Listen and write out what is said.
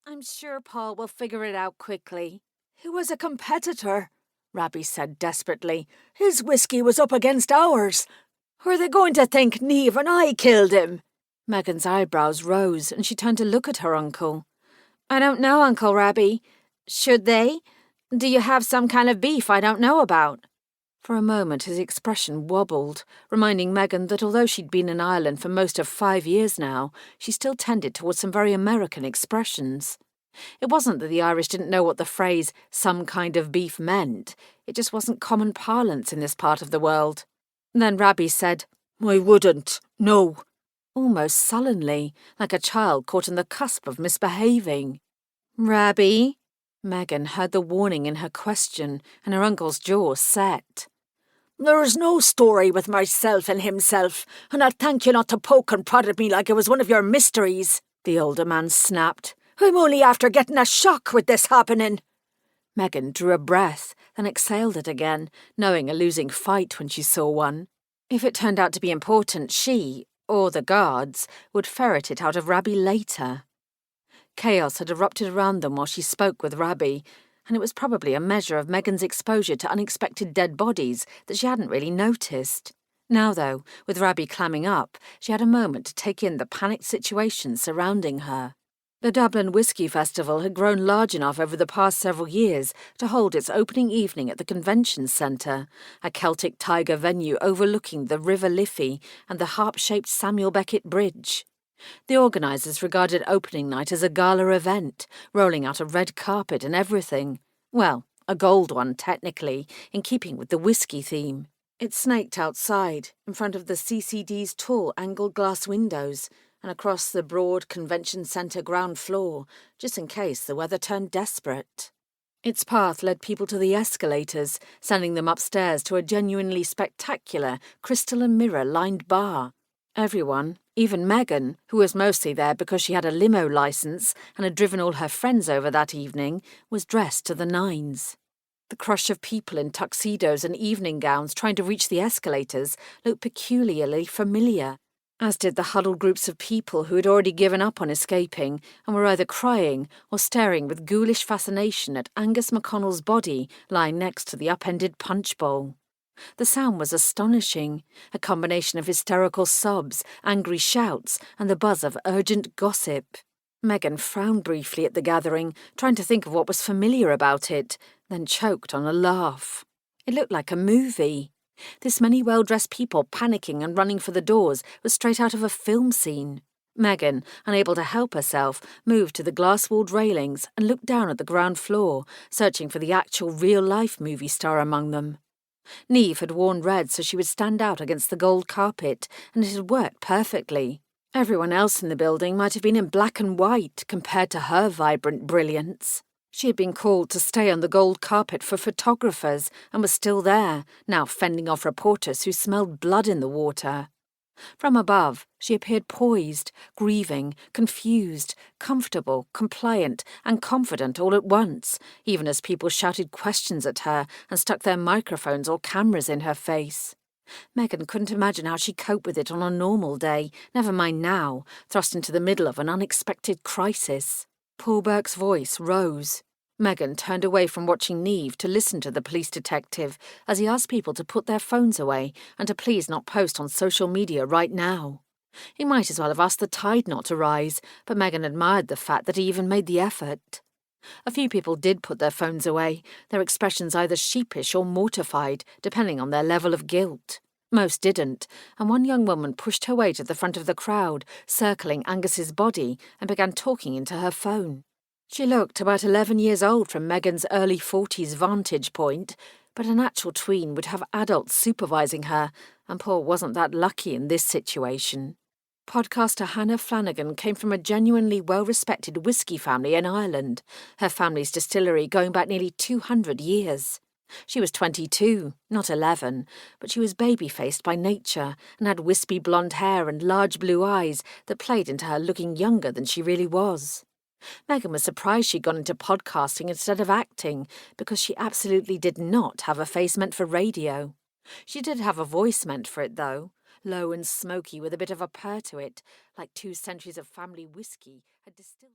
I'm sure Paul will figure it out quickly. He was a competitor, Rabbie said desperately. His whiskey was up against ours. Were they going to think Niamh and I killed him? Megan's eyebrows rose and she turned to look at her uncle. I don't know, Uncle Rabbie. Should they? Do you have some kind of beef I don't know about? For a moment his expression wobbled, reminding Megan that although she'd been in Ireland for most of 5 years now, she still tended towards some very American expressions. It wasn't that the Irish didn't know what the phrase some kind of beef meant, it just wasn't common parlance in this part of the world. Then Rabbie said, I wouldn't, no. Almost sullenly, like a child caught on the cusp of misbehaving. Rabbie? Megan heard the warning in her question, and her uncle's jaw set. There is no story with myself and himself, and I'd thank you not to poke and prod at me like it was one of your mysteries, the older man snapped. I'm only after getting a shock with this happening. Megan drew a breath, then exhaled it again, knowing a losing fight when she saw one. If it turned out to be important, she, or the guards, would ferret it out of Rabbie later. Chaos had erupted around them while she spoke with Rabbie, and it was probably a measure of Megan's exposure to unexpected dead bodies that she hadn't really noticed. Now, though, with Rabbie clamming up, she had a moment to take in the panicked situation surrounding her. The Dublin Whisky Festival had grown large enough over the past several years to hold its opening evening at the Convention Centre, a Celtic tiger venue overlooking the River Liffey and the harp-shaped Samuel Beckett Bridge. The organisers regarded opening night as a gala event, rolling out a red carpet and everything. Well, a gold one, technically, in keeping with the whisky theme. It snaked outside, in front of the CCD's tall angled glass windows, and across the broad convention centre ground floor, just in case the weather turned desperate. Its path led people to the escalators, sending them upstairs to a genuinely spectacular crystal and mirror-lined bar. Everyone, even Megan, who was mostly there because she had a limo licence and had driven all her friends over that evening, was dressed to the nines. The crush of people in tuxedos and evening gowns trying to reach the escalators looked peculiarly familiar, as did the huddled groups of people who had already given up on escaping and were either crying or staring with ghoulish fascination at Angus McConal's body lying next to the upended punch bowl. The sound was astonishing, a combination of hysterical sobs, angry shouts, and the buzz of urgent gossip. Megan frowned briefly at the gathering, trying to think of what was familiar about it, then choked on a laugh. It looked like a movie. This many well-dressed people panicking and running for the doors was straight out of a film scene. Megan, unable to help herself, moved to the glass-walled railings and looked down at the ground floor, searching for the actual real-life movie star among them. Niamh had worn red so she would stand out against the gold carpet, and it had worked perfectly. Everyone else in the building might have been in black and white compared to her vibrant brilliance. She had been called to stay on the gold carpet for photographers and was still there, now fending off reporters who smelled blood in the water. From above, she appeared poised, grieving, confused, comfortable, compliant, and confident all at once, even as people shouted questions at her and stuck their microphones or cameras in her face. Megan couldn't imagine how she'd cope with it on a normal day, never mind now, thrust into the middle of an unexpected crisis. Paul Burke's voice rose. Megan turned away from watching Niamh to listen to the police detective as he asked people to put their phones away and to please not post on social media right now. He might as well have asked the tide not to rise, but Megan admired the fact that he even made the effort. A few people did put their phones away, their expressions either sheepish or mortified, depending on their level of guilt. Most didn't, and one young woman pushed her way to the front of the crowd, circling Angus's body, and began talking into her phone. She looked about 11 years old from Megan's early 40s vantage point, but an actual tween would have adults supervising her, and Paul wasn't that lucky in this situation. Podcaster Hannah Flanagan came from a genuinely well-respected whisky family in Ireland, her family's distillery going back nearly 200 years. She was 22, not 11, but she was baby-faced by nature and had wispy blonde hair and large blue eyes that played into her looking younger than she really was. Megan was surprised she'd gone into podcasting instead of acting, because she absolutely did not have a face meant for radio. She did have a voice meant for it, though, low and smoky with a bit of a purr to it, like 2 centuries of family whisky had distilled.